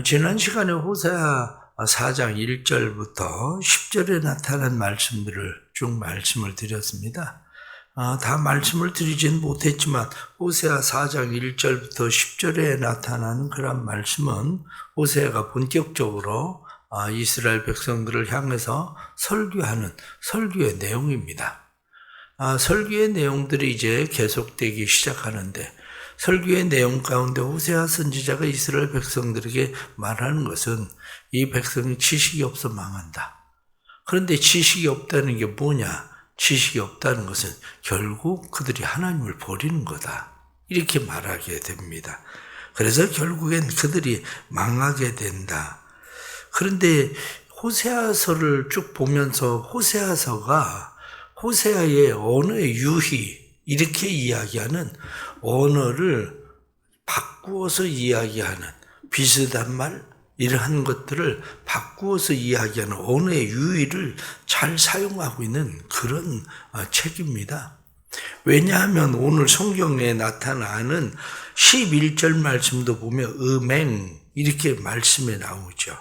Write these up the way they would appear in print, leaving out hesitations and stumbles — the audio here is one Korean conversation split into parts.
지난 시간에 호세아 4장 1절부터 10절에 나타난 말씀들을 쭉 말씀을 드렸습니다. 다 말씀을 드리진 못했지만 호세아 4장 1절부터 10절에 나타나는 그런 말씀은 호세아가 본격적으로 이스라엘 백성들을 향해서 설교하는 설교의 내용입니다. 설교의 내용들이 이제 계속되기 시작하는데 설교의 내용 가운데 호세아 선지자가 이스라엘 백성들에게 말하는 것은 이 백성이 지식이 없어 망한다. 그런데 지식이 없다는 게 뭐냐? 지식이 없다는 것은 결국 그들이 하나님을 버리는 거다. 이렇게 말하게 됩니다. 그래서 결국엔 그들이 망하게 된다. 그런데 호세아서를 쭉 보면서 호세아서가 호세아의 언어의 유희 이렇게 이야기하는 언어를 바꾸어서 이야기하는 비슷한 말 이러한 것들을 바꾸어서 이야기하는 언어의 유희를 잘 사용하고 있는 그런 책입니다. 왜냐하면 오늘 성경에 나타나는 11절 말씀도 보면 음행 이렇게 말씀에 나오죠.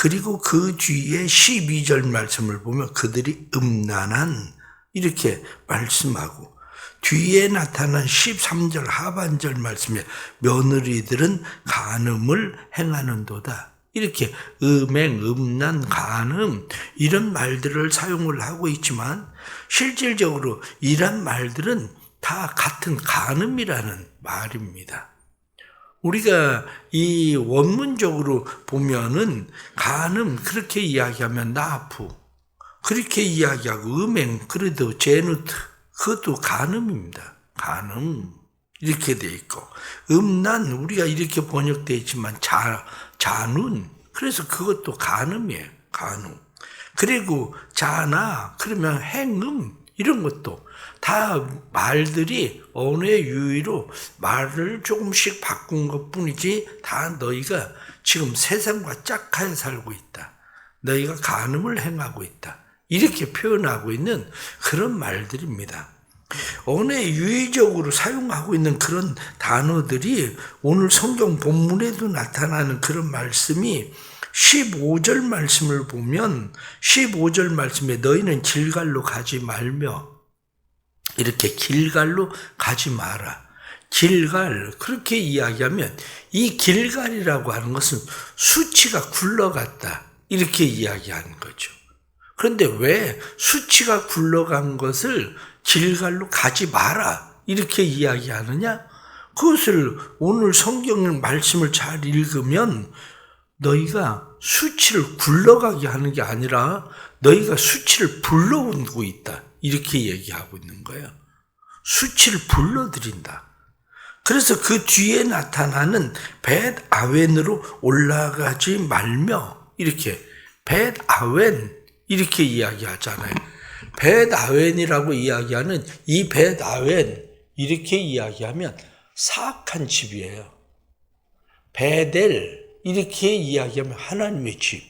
그리고 그 뒤에 12절 말씀을 보면 그들이 음란한 이렇게 말씀하고 뒤에 나타난 13절 하반절 말씀에 며느리들은 간음을 행하는도다. 이렇게 음행, 음란, 간음 이런 말들을 사용을 하고 있지만 실질적으로 이런 말들은 다 같은 간음이라는 말입니다. 우리가 이 원문적으로 보면은 간음 그렇게 이야기하면 나프 그렇게 이야기하고 음행 그래도 제누트 그것도 간음입니다. 간음 이렇게 돼 있고 음란 우리가 이렇게 번역되어 있지만 잔운 그래서 그것도 간음이에요. 간음. 그리고 자나 그러면 행음 이런 것도 다 말들이 언어의 유의로 말을 조금씩 바꾼 것뿐이지 다 너희가 지금 세상과 짝하여 살고 있다. 너희가 간음을 행하고 있다. 이렇게 표현하고 있는 그런 말들입니다. 언어의 유의적으로 사용하고 있는 그런 단어들이 오늘 성경 본문에도 나타나는 그런 말씀이 15절 말씀을 보면 15절 말씀에 너희는 길갈로 가지 말며 이렇게 길갈로 가지 마라. 길갈 그렇게 이야기하면 이 길갈이라고 하는 것은 수치가 굴러갔다. 이렇게 이야기하는 거죠. 그런데 왜 수치가 굴러간 것을 길갈로 가지 마라 이렇게 이야기하느냐? 그것을 오늘 성경 말씀을 잘 읽으면 너희가 수치를 굴러가게 하는 게 아니라 너희가 수치를 불러오고 있다 이렇게 얘기하고 있는 거예요. 수치를 불러들인다. 그래서 그 뒤에 나타나는 벳 아웬으로 올라가지 말며 이렇게 벳 아웬 이렇게 이야기하잖아요. 벳 아웬이라고 이야기하는 이 벳 아웬 이렇게 이야기하면 사악한 집이에요. 베델 이렇게 이야기하면 하나님의 집.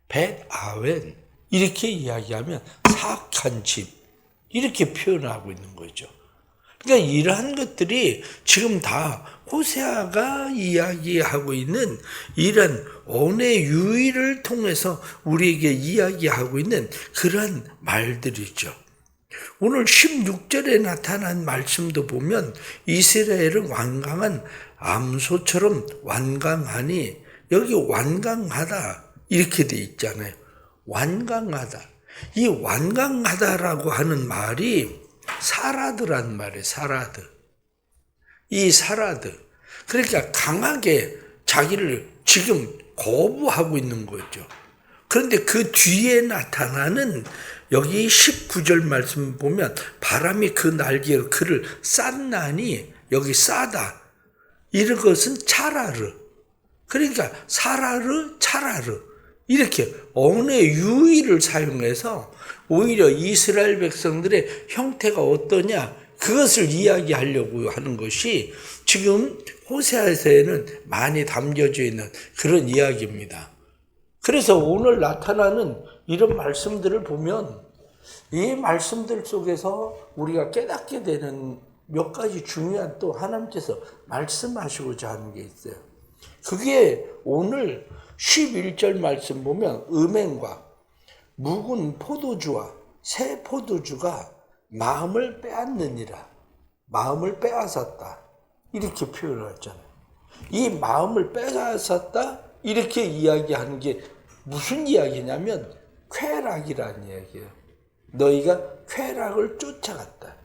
벳 아웬 이렇게 이야기하면 사악한 집. 이렇게 표현하고 있는 거죠. 그러니까 이러한 것들이 지금 다 호세아가 이야기하고 있는 이런 언어의 유의를 통해서 우리에게 이야기하고 있는 그러한 말들이죠. 오늘 16절에 나타난 말씀도 보면 이스라엘은 완강한 암소처럼 완강하니 여기 완강하다 이렇게 돼 있잖아요. 완강하다. 이 완강하다라고 하는 말이 사라드란 말이에요. 사라드. 이 사라드. 그러니까 강하게 자기를 지금 거부하고 있는 거죠. 그런데 그 뒤에 나타나는 여기 19절 말씀 보면 바람이 그 날개로 그를 쌌나니 여기 싸다. 이런 것은 차라르. 그러니까 사라르 차라르. 이렇게 언어의 유의를 사용해서 오히려 이스라엘 백성들의 형태가 어떠냐 그것을 이야기하려고 하는 것이 지금 호세아서에는 많이 담겨져 있는 그런 이야기입니다. 그래서 오늘 나타나는 이런 말씀들을 보면 이 말씀들 속에서 우리가 깨닫게 되는 몇 가지 중요한 또 하나님께서 말씀하시고자 하는 게 있어요. 그게 오늘 11절 말씀 보면 음행과 묵은 포도주와 새 포도주가 마음을 빼앗느니라. 마음을 빼앗았다. 이렇게 표현하잖아요. 이 마음을 빼앗았다. 이렇게 이야기하는 게 무슨 이야기냐면 쾌락이라는 이야기예요. 너희가 쾌락을 쫓아갔다.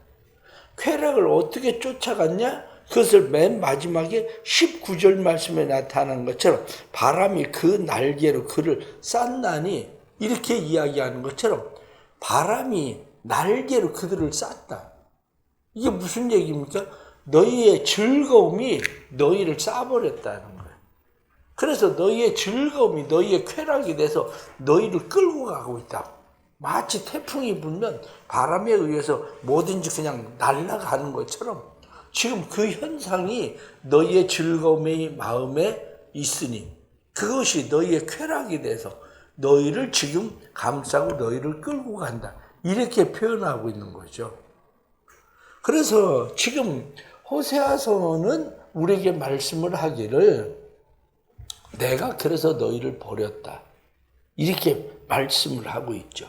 쾌락을 어떻게 쫓아갔냐? 그것을 맨 마지막에 19절 말씀에 나타난 것처럼 바람이 그 날개로 그를 쌌나니 이렇게 이야기하는 것처럼 바람이 날개로 그들을 쌌다. 이게 무슨 얘기입니까? 너희의 즐거움이 너희를 싸버렸다는 거예요. 그래서 너희의 즐거움이 너희의 쾌락이 돼서 너희를 끌고 가고 있다. 마치 태풍이 불면 바람에 의해서 뭐든지 그냥 날아가는 것처럼 지금 그 현상이 너희의 즐거움의 마음에 있으니 그것이 너희의 쾌락이 돼서 너희를 지금 감싸고 너희를 끌고 간다. 이렇게 표현하고 있는 거죠. 그래서 지금 호세아서는 우리에게 말씀을 하기를 내가 그래서 너희를 버렸다. 이렇게 말씀을 하고 있죠.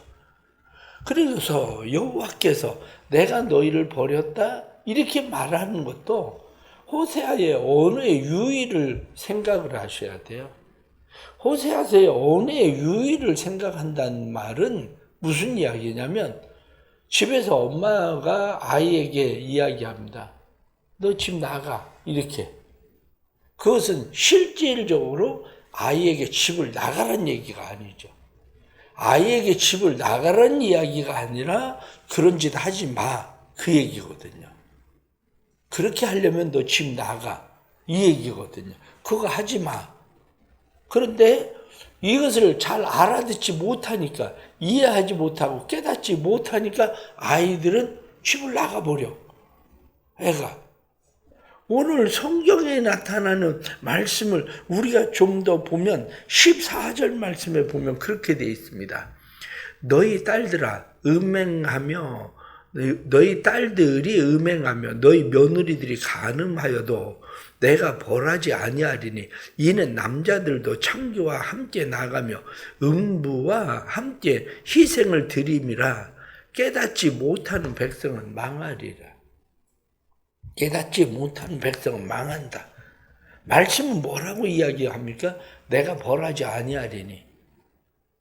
그래서 여호와께서 내가 너희를 버렸다. 이렇게 말하는 것도 호세아의 언어의 유의를 생각을 하셔야 돼요. 호세아서의 언어의 유의를 생각한다는 말은 무슨 이야기냐면 집에서 엄마가 아이에게 이야기합니다. 너 집 나가. 이렇게. 그것은 실질적으로 아이에게 집을 나가라는 얘기가 아니죠. 아이에게 집을 나가라는 이야기가 아니라 그런 짓 하지 마. 그 얘기거든요. 그렇게 하려면 너 집 나가. 이 얘기거든요. 그거 하지 마. 그런데 이것을 잘 알아듣지 못하니까, 이해하지 못하고 깨닫지 못하니까 아이들은 집을 나가버려. 애가. 오늘 성경에 나타나는 말씀을 우리가 좀 더 보면 14절 말씀에 보면 그렇게 되어 있습니다. 너희 딸들아 음행하며 너희 딸들이 음행하며 너희 며느리들이 간음하여도 내가 벌하지 아니하리니 이는 남자들도 창조와 함께 나가며 음부와 함께 희생을 드림이라 깨닫지 못하는 백성은 망하리라. 깨닫지 못하는 백성은 망한다. 말씀은 뭐라고 이야기합니까? 내가 벌하지 아니하리니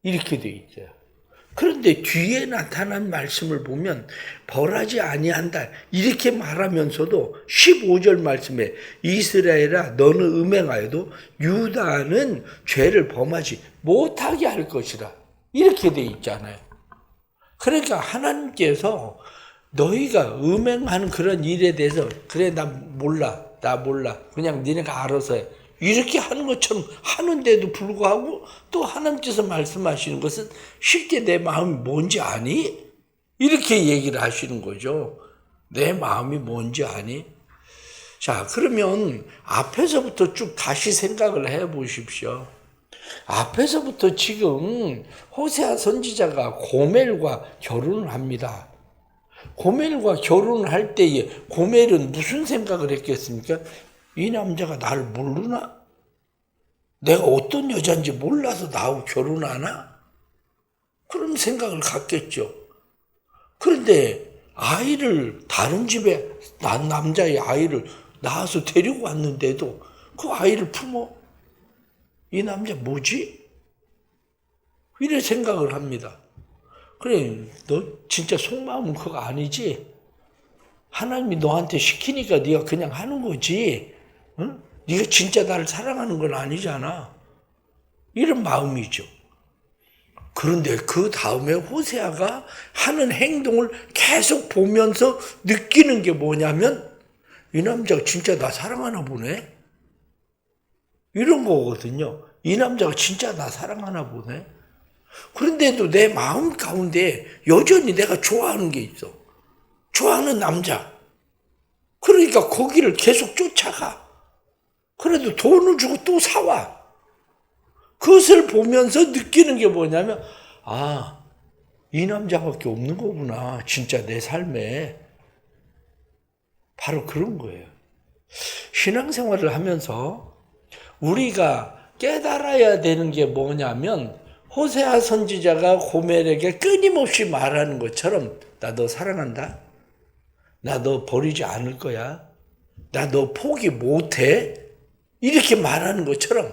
이렇게 되어 있어요. 그런데 뒤에 나타난 말씀을 보면 벌하지 아니한다 이렇게 말하면서도 15절 말씀에 이스라엘아 너는 음행하여도 유다는 죄를 범하지 못하게 할 것이라 이렇게 되어 있잖아요. 그러니까 하나님께서 너희가 음행하는 그런 일에 대해서 그래 나 몰라 그냥 니네가 알아서 해 이렇게 하는 것처럼 하는데도 불구하고 또 하나님께서 말씀하시는 것은 실제 내 마음이 뭔지 아니? 이렇게 얘기를 하시는 거죠. 내 마음이 뭔지 아니? 자, 그러면 앞에서부터 쭉 다시 생각을 해 보십시오. 앞에서부터 지금 호세아 선지자가 고멜과 결혼을 합니다. 고멜과 결혼을 할 때에 고멜은 무슨 생각을 했겠습니까? 이 남자가 나를 모르나? 내가 어떤 여자인지 몰라서 나하고 결혼하나? 그런 생각을 갖겠죠. 그런데 아이를 다른 집에 난 남자의 아이를 낳아서 데리고 왔는데도 그 아이를 품어? 이 남자 뭐지? 이래 생각을 합니다. 그래, 너 진짜 속마음은 그거 아니지? 하나님이 너한테 시키니까 네가 그냥 하는 거지. 응? 네가 진짜 나를 사랑하는 건 아니잖아. 이런 마음이죠. 그런데 그 다음에 호세아가 하는 행동을 계속 보면서 느끼는 게 뭐냐면 이 남자가 진짜 나 사랑하나 보네. 이런 거거든요. 이 남자가 진짜 나 사랑하나 보네. 그런데도 내 마음 가운데 여전히 내가 좋아하는 게 있어. 좋아하는 남자. 그러니까 거기를 계속 쫓아가. 그래도 돈을 주고 또 사와. 그것을 보면서 느끼는 게 뭐냐면 아, 이 남자밖에 없는 거구나. 진짜 내 삶에. 바로 그런 거예요. 신앙생활을 하면서 우리가 깨달아야 되는 게 뭐냐면 호세아 선지자가 고멜에게 끊임없이 말하는 것처럼 나 너 사랑한다. 나 너 버리지 않을 거야. 나 너 포기 못해. 이렇게 말하는 것처럼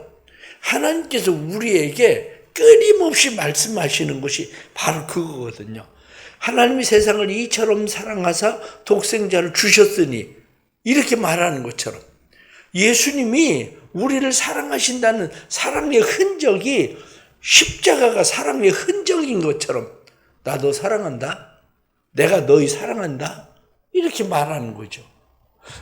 하나님께서 우리에게 끊임없이 말씀하시는 것이 바로 그거거든요. 하나님이 세상을 이처럼 사랑하사 독생자를 주셨으니 이렇게 말하는 것처럼 예수님이 우리를 사랑하신다는 사랑의 흔적이 십자가가 사랑의 흔적인 것처럼 나 너 사랑한다. 내가 너희 사랑한다. 이렇게 말하는 거죠.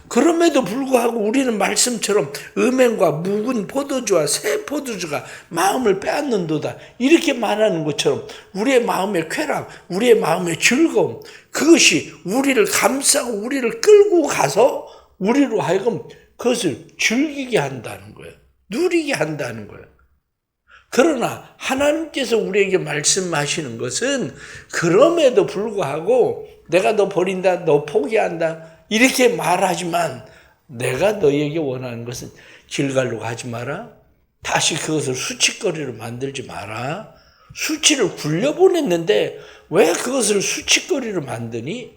그럼에도 불구하고 우리는 말씀처럼 음행과 묵은 포도주와 새 포도주가 마음을 빼앗는도다. 이렇게 말하는 것처럼 우리의 마음의 쾌락, 우리의 마음의 즐거움, 그것이 우리를 감싸고 우리를 끌고 가서 우리로 하여금 그것을 즐기게 한다는 거예요. 누리게 한다는 거예요. 그러나 하나님께서 우리에게 말씀하시는 것은 그럼에도 불구하고 내가 너 버린다, 너 포기한다 이렇게 말하지만 내가 너희에게 원하는 것은 길갈로 가지 마라. 다시 그것을 수치거리로 만들지 마라. 수치를 굴려보냈는데 왜 그것을 수치거리로 만드니?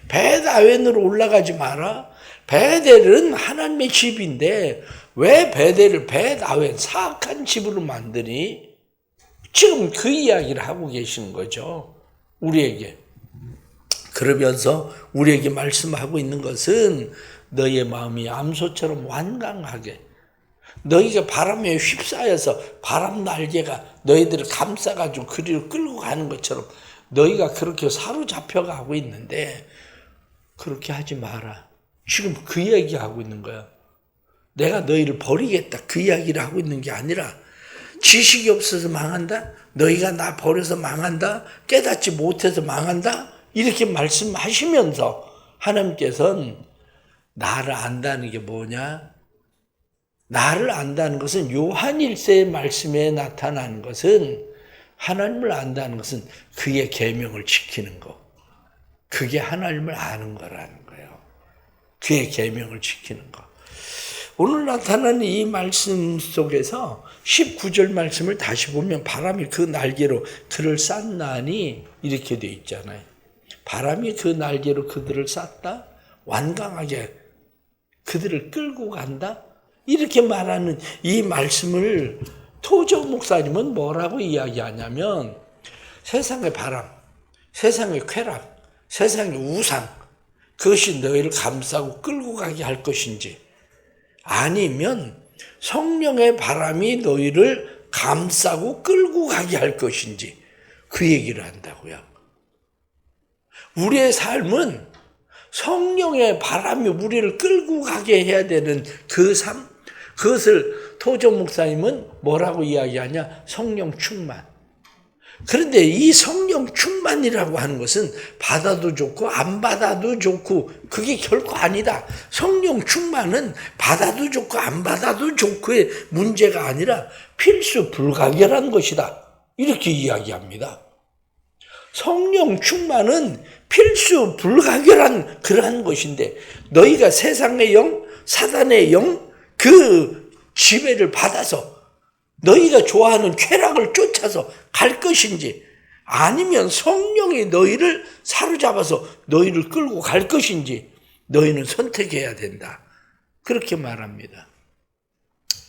벳아웬으로 올라가지 마라. 베델은 하나님의 집인데 왜 베델을 벳아웬 사악한 집으로 만드니? 지금 그 이야기를 하고 계시는 거죠. 우리에게. 그러면서 우리에게 말씀하고 있는 것은 너희의 마음이 암소처럼 완강하게 너희가 바람에 휩싸여서 바람 날개가 너희들을 감싸가지고 그리로 끌고 가는 것처럼 너희가 그렇게 사로잡혀 가고 있는데 그렇게 하지 마라. 지금 그 이야기하고 있는 거야. 내가 너희를 버리겠다. 그 이야기를 하고 있는 게 아니라 지식이 없어서 망한다? 너희가 나 버려서 망한다? 깨닫지 못해서 망한다? 이렇게 말씀하시면서 하나님께서는 나를 안다는 게 뭐냐? 나를 안다는 것은 요한 1세의 말씀에 나타나는 것은 하나님을 안다는 것은 그의 계명을 지키는 거. 그게 하나님을 아는 거라는 거예요. 그의 계명을 지키는 거. 오늘 나타나는 이 말씀 속에서 19절 말씀을 다시 보면 바람이 그 날개로 그를 쌌나니 이렇게 돼 있잖아요. 바람이 그 날개로 그들을 쌌다? 완강하게 그들을 끌고 간다? 이렇게 말하는 이 말씀을 토저 목사님은 뭐라고 이야기하냐면 세상의 바람, 세상의 쾌락, 세상의 우상 그것이 너희를 감싸고 끌고 가게 할 것인지 아니면 성령의 바람이 너희를 감싸고 끌고 가게 할 것인지 그 얘기를 한다고요. 우리의 삶은 성령의 바람이 우리를 끌고 가게 해야 되는 그 삶, 그것을 토저 목사님은 뭐라고 이야기하냐? 성령 충만. 그런데 이 성령 충만이라고 하는 것은 받아도 좋고 안 받아도 좋고 그게 결코 아니다. 성령 충만은 받아도 좋고 안 받아도 좋고의 문제가 아니라 필수 불가결한 것이다. 이렇게 이야기합니다. 성령 충만은 필수 불가결한 그러한 것인데 너희가 세상의 영, 사단의 영, 그 지배를 받아서 너희가 좋아하는 쾌락을 쫓아서 갈 것인지 아니면 성령이 너희를 사로잡아서 너희를 끌고 갈 것인지 너희는 선택해야 된다. 그렇게 말합니다.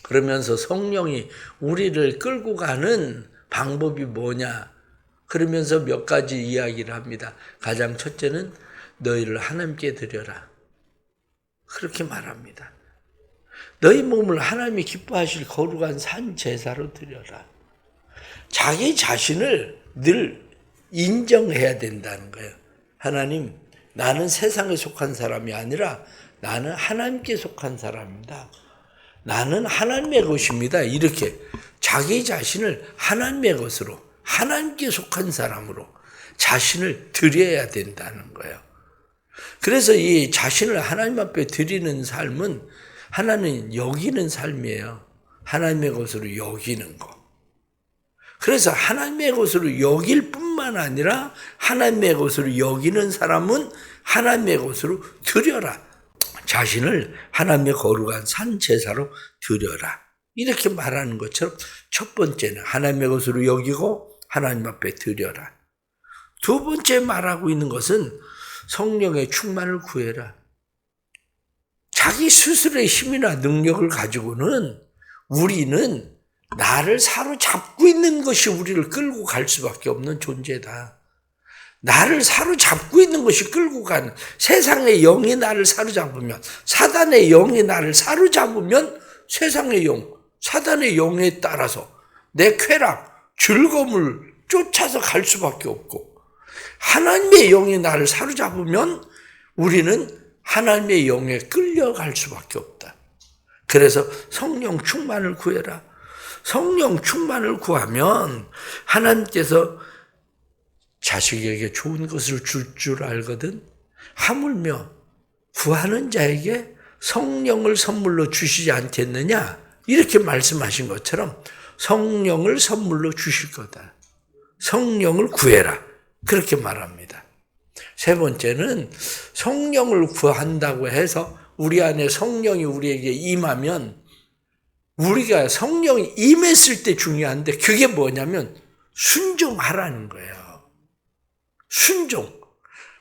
그러면서 성령이 우리를 끌고 가는 방법이 뭐냐? 그러면서 몇 가지 이야기를 합니다. 가장 첫째는 너희를 하나님께 드려라. 그렇게 말합니다. 너희 몸을 하나님이 기뻐하실 거룩한 산 제사로 드려라. 자기 자신을 늘 인정해야 된다는 거예요. 하나님, 나는 세상에 속한 사람이 아니라 나는 하나님께 속한 사람입니다. 나는 하나님의 것입니다. 이렇게 자기 자신을 하나님의 것으로 하나님께 속한 사람으로 자신을 드려야 된다는 거예요. 그래서 이 자신을 하나님 앞에 드리는 삶은 하나님 여기는 삶이에요. 하나님의 것으로 여기는 거. 그래서 하나님의 것으로 여길 뿐만 아니라 하나님의 것으로 여기는 사람은 하나님의 것으로 드려라. 자신을 하나님의 거룩한 산 제사로 드려라. 이렇게 말하는 것처럼 첫 번째는 하나님의 것으로 여기고 하나님 앞에 드려라. 두 번째 말하고 있는 것은 성령의 충만을 구해라. 자기 스스로의 힘이나 능력을 가지고는 우리는 나를 사로잡고 있는 것이 우리를 끌고 갈 수밖에 없는 존재다. 나를 사로잡고 있는 것이 끌고 가는, 세상의 영이 나를 사로잡으면, 사단의 영이 나를 사로잡으면 세상의 영, 사단의 영에 따라서 내 쾌락, 즐거움을 쫓아서 갈 수밖에 없고, 하나님의 영이 나를 사로잡으면 우리는 하나님의 영에 끌려갈 수밖에 없다. 그래서 성령 충만을 구해라. 성령 충만을 구하면 하나님께서 자식에게 좋은 것을 줄 줄 알거든. 하물며 구하는 자에게 성령을 선물로 주시지 않겠느냐, 이렇게 말씀하신 것처럼 성령을 선물로 주실 거다. 성령을 구해라, 그렇게 말합니다. 세 번째는 성령을 구한다고 해서 우리 안에 성령이 우리에게 임하면, 우리가 성령이 임했을 때 중요한데 그게 뭐냐면 순종하라는 거예요. 순종.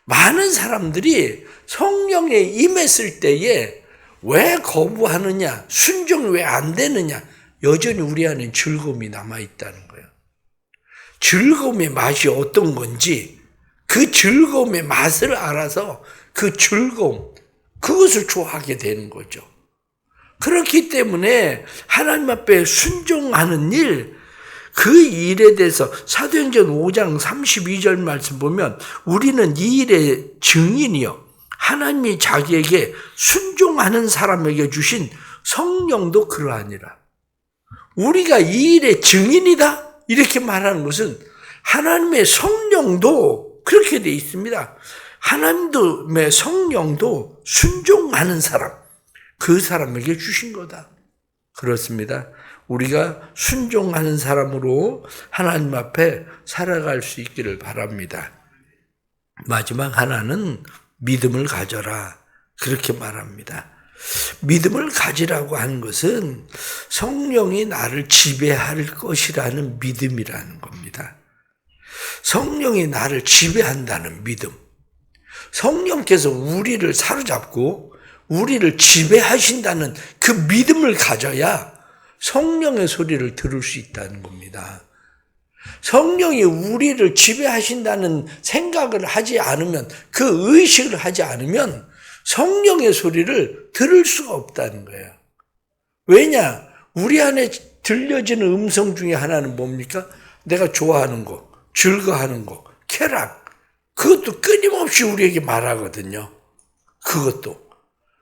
많은 사람들이 성령에 임했을 때에 왜 거부하느냐, 순종이 왜 안 되느냐, 여전히 우리 안에 즐거움이 남아있다는 거예요. 즐거움의 맛이 어떤 건지 그 즐거움의 맛을 알아서 그 즐거움, 그것을 좋아하게 되는 거죠. 그렇기 때문에 하나님 앞에 순종하는 일, 그 일에 대해서 사도행전 5장 32절 말씀 보면 우리는 이 일의 증인이요, 하나님이 자기에게 순종하는 사람에게 주신 성령도 그러하니라. 우리가 이 일의 증인이다, 이렇게 말하는 것은 하나님의 성령도 그렇게 되어 있습니다. 하나님의 성령도 순종하는 사람, 그 사람에게 주신 거다. 그렇습니다. 우리가 순종하는 사람으로 하나님 앞에 살아갈 수 있기를 바랍니다. 마지막 하나는 믿음을 가져라, 그렇게 말합니다. 믿음을 가지라고 하는 것은 성령이 나를 지배할 것이라는 믿음이라는 겁니다. 성령이 나를 지배한다는 믿음. 성령께서 우리를 사로잡고 우리를 지배하신다는 그 믿음을 가져야 성령의 소리를 들을 수 있다는 겁니다. 성령이 우리를 지배하신다는 생각을 하지 않으면, 그 의식을 하지 않으면 성령의 소리를 들을 수가 없다는 거예요. 왜냐? 우리 안에 들려지는 음성 중에 하나는 뭡니까? 내가 좋아하는 거, 즐거워하는 거, 쾌락, 그것도 끊임없이 우리에게 말하거든요. 그것도.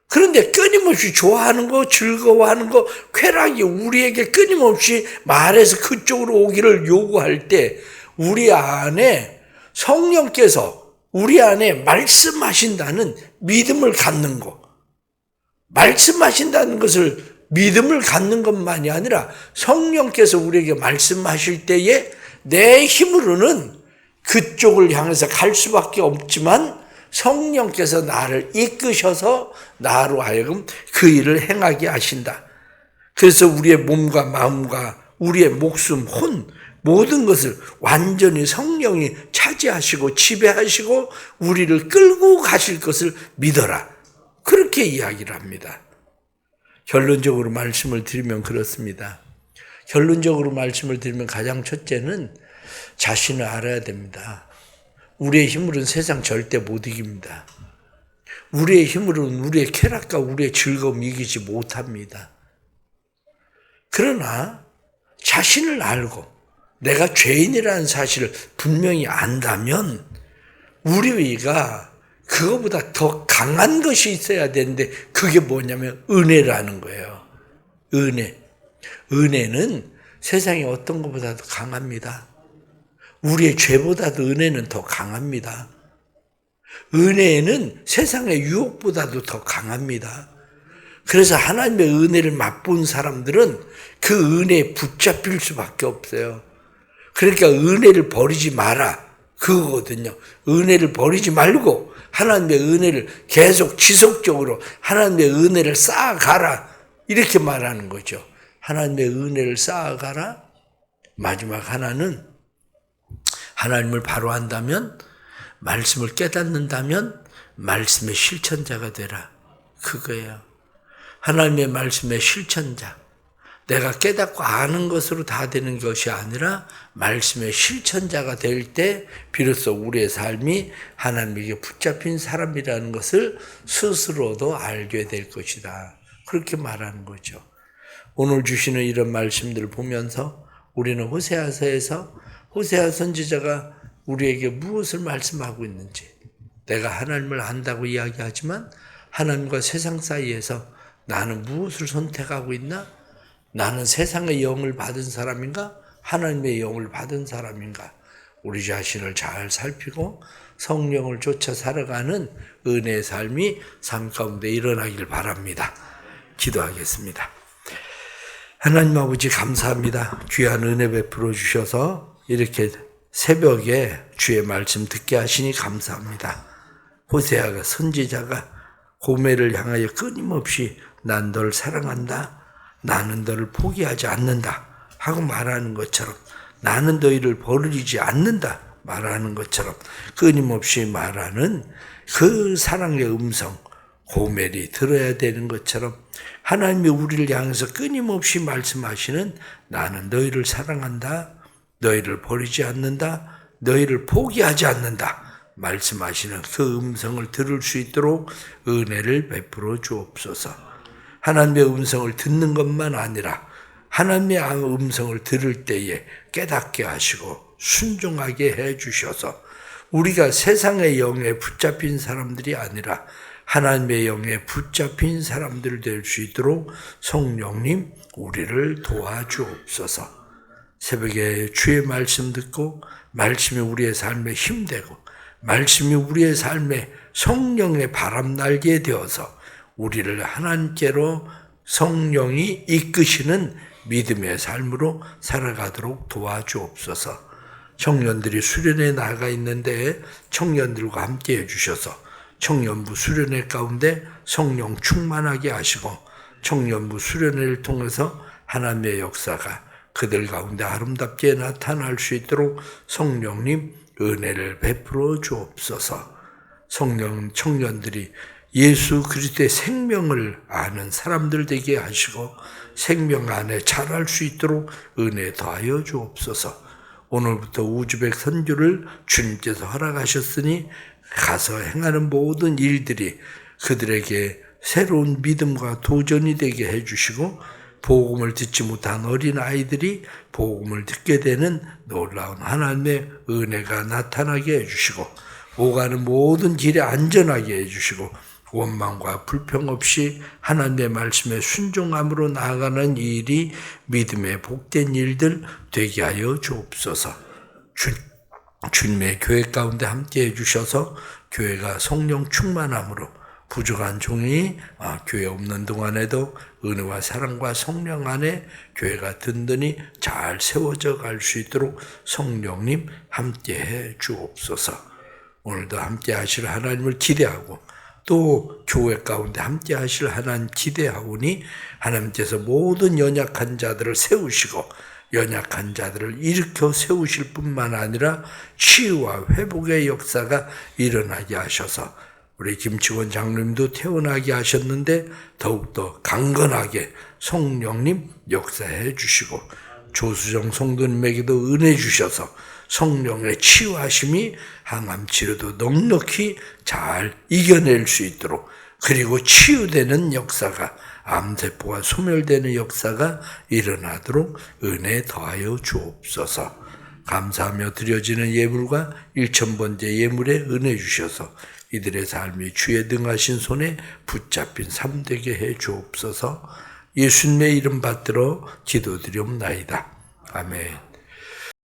그런데 끊임없이 좋아하는 거, 즐거워하는 거, 쾌락이 우리에게 끊임없이 말해서 그쪽으로 오기를 요구할 때 우리 안에 성령께서 우리 안에 말씀하신다는 믿음을 갖는 거, 말씀하신다는 것을 믿음을 갖는 것만이 아니라 성령께서 우리에게 말씀하실 때에 내 힘으로는 그쪽을 향해서 갈 수밖에 없지만 성령께서 나를 이끄셔서 나로 하여금 그 일을 행하게 하신다. 그래서 우리의 몸과 마음과 우리의 목숨, 혼, 모든 것을 완전히 성령이 차지하시고 지배하시고 우리를 끌고 가실 것을 믿어라. 그렇게 이야기를 합니다. 결론적으로 말씀을 드리면 그렇습니다. 결론적으로 말씀을 드리면 가장 첫째는 자신을 알아야 됩니다. 우리의 힘으로는 세상 절대 못 이깁니다. 우리의 힘으로는 우리의 쾌락과 우리의 즐거움 이기지 못합니다. 그러나 자신을 알고 내가 죄인이라는 사실을 분명히 안다면 우리가 그거보다 더 강한 것이 있어야 되는데 그게 뭐냐면 은혜라는 거예요. 은혜. 은혜는 세상에 어떤 것보다도 강합니다. 우리의 죄보다도 은혜는 더 강합니다. 은혜는 세상의 유혹보다도 더 강합니다. 그래서 하나님의 은혜를 맛본 사람들은 그 은혜에 붙잡힐 수밖에 없어요. 그러니까 은혜를 버리지 마라, 그거거든요. 은혜를 버리지 말고 하나님의 은혜를 계속 지속적으로 하나님의 은혜를 쌓아가라, 이렇게 말하는 거죠. 하나님의 은혜를 쌓아가라. 마지막 하나는 하나님을 바로 안다면, 말씀을 깨닫는다면 말씀의 실천자가 되라. 그거예요. 하나님의 말씀의 실천자. 내가 깨닫고 아는 것으로 다 되는 것이 아니라 말씀의 실천자가 될 때 비로소 우리의 삶이 하나님에게 붙잡힌 사람이라는 것을 스스로도 알게 될 것이다. 그렇게 말하는 거죠. 오늘 주시는 이런 말씀들을 보면서 우리는 호세아서에서 호세아 선지자가 우리에게 무엇을 말씀하고 있는지, 내가 하나님을 안다고 이야기하지만 하나님과 세상 사이에서 나는 무엇을 선택하고 있나? 나는 세상의 영을 받은 사람인가? 하나님의 영을 받은 사람인가? 우리 자신을 잘 살피고 성령을 쫓아 살아가는 은혜의 삶이 삶 가운데 일어나길 바랍니다. 기도하겠습니다. 하나님 아버지 감사합니다. 귀한 은혜 베풀어 주셔서 이렇게 새벽에 주의 말씀 듣게 하시니 감사합니다. 호세아가 선지자가 고멜을 향하여 끊임없이 난 널 사랑한다. 나는 너를 포기하지 않는다 하고 말하는 것처럼, 나는 너희를 버리지 않는다 말하는 것처럼 끊임없이 말하는 그 사랑의 음성 고멜이 들어야 되는 것처럼 하나님이 우리를 향해서 끊임없이 말씀하시는 나는 너희를 사랑한다, 너희를 버리지 않는다, 너희를 포기하지 않는다 말씀하시는 그 음성을 들을 수 있도록 은혜를 베풀어 주옵소서. 하나님의 음성을 듣는 것만 아니라 하나님의 음성을 들을 때에 깨닫게 하시고 순종하게 해 주셔서 우리가 세상의 영에 붙잡힌 사람들이 아니라 하나님의 영에 붙잡힌 사람들 될 수 있도록 성령님 우리를 도와주옵소서. 새벽에 주의 말씀 듣고 말씀이 우리의 삶에 힘되고 말씀이 우리의 삶에 성령의 바람날개 되어서 우리를 하나님께로 성령이 이끄시는 믿음의 삶으로 살아가도록 도와주옵소서. 청년들이 수련회 나가 있는데 청년들과 함께 해주셔서 청년부 수련회 가운데 성령 충만하게 하시고 청년부 수련회를 통해서 하나님의 역사가 그들 가운데 아름답게 나타날 수 있도록 성령님 은혜를 베풀어 주옵소서. 청년들이 예수 그리스도의 생명을 아는 사람들 되게 하시고 생명 안에 자랄 수 있도록 은혜 더하여 주옵소서. 오늘부터 우즈벡 선교를 주님께서 허락하셨으니 가서 행하는 모든 일들이 그들에게 새로운 믿음과 도전이 되게 해주시고 복음을 듣지 못한 어린 아이들이 복음을 듣게 되는 놀라운 하나님의 은혜가 나타나게 해주시고 오가는 모든 길에 안전하게 해주시고 원망과 불평 없이 하나님의 말씀에 순종함으로 나아가는 일이 믿음의 복된 일들 되게 하여 주옵소서. 주님의 교회 가운데 함께 해주셔서 교회가 성령 충만함으로 부족한 종이 교회 없는 동안에도 은혜와 사랑과 성령 안에 교회가 든든히 잘 세워져 갈 수 있도록 성령님 함께해 주옵소서. 오늘도 함께 하실 하나님을 기대하고 또 교회 가운데 함께 하실 하나님 기대하오니 하나님께서 모든 연약한 자들을 세우시고 연약한 자들을 일으켜 세우실 뿐만 아니라 치유와 회복의 역사가 일어나게 하셔서 우리 김치원 장로님도 태어나게 하셨는데 더욱더 강건하게 성령님 역사해 주시고 조수정 성도님에게도 은혜 주셔서 성령의 치유하심이 항암 치료도 넉넉히 잘 이겨낼 수 있도록 그리고 치유되는 역사가 암세포가 소멸되는 역사가 일어나도록 은혜 더하여 주옵소서. 감사하며 드려지는 예물과 1000번째 예물에 은혜 주셔서 이들의 삶이 주의 능하신 손에 붙잡힌 삶 되게 해 주옵소서. 예수님의 이름 받들어 기도드리옵나이다. 아멘.